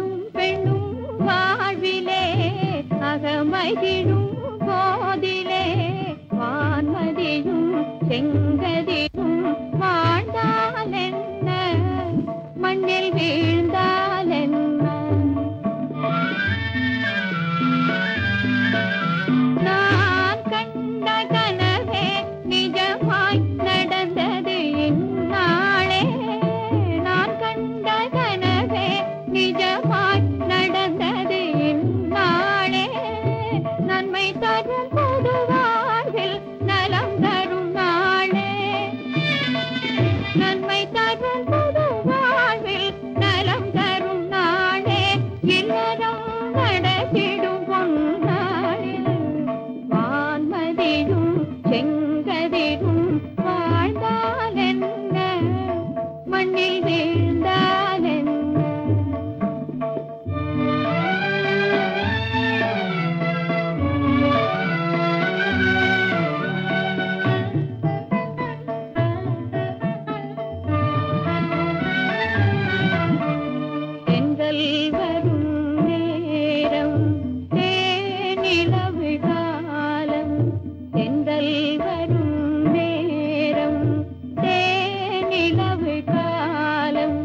ஆணும் பெண்ணும் வாழ்விலே அகமகிழும் போதிலே வான்மதியும் செங்கதியும் வாழ்ந்தால் என்ன மண்ணில் வீழ்ந்தால் என்ன நான் கண்ட கனவே நிஜமாய் நடந்தது இந்நாளே நான் கண்ட கனவே நிஜமாய் நடந்தது இந்நாளே நன்மை தரும் பொது வாழ்வில் நலம் தரும் நாளே நன்மை தரும் பொது வாழ்வில் நலம் தரும் நாளே இல்லறம் நடத்திடும் பொன்னாளில் வான்மதியும் செங்கதிரும் வாழ்ந்தால் என்ன மண்ணில் வீழ்ந்தால் என்ன தென்றல் வரும் நேரம் தேனிலவு காலம் தென்றல் வரும் நேரம் தேனிலவு காலம்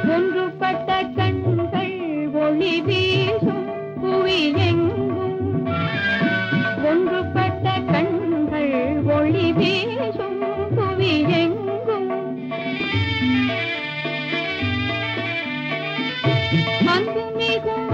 ஒன்றுபட்ட கண்கள் ஒளி வீசும் புவி எங்கும் ஒன்றுபட்ட கண்கள் ஒளி வீசும் புவி எங்கும் அன்பு மிகும்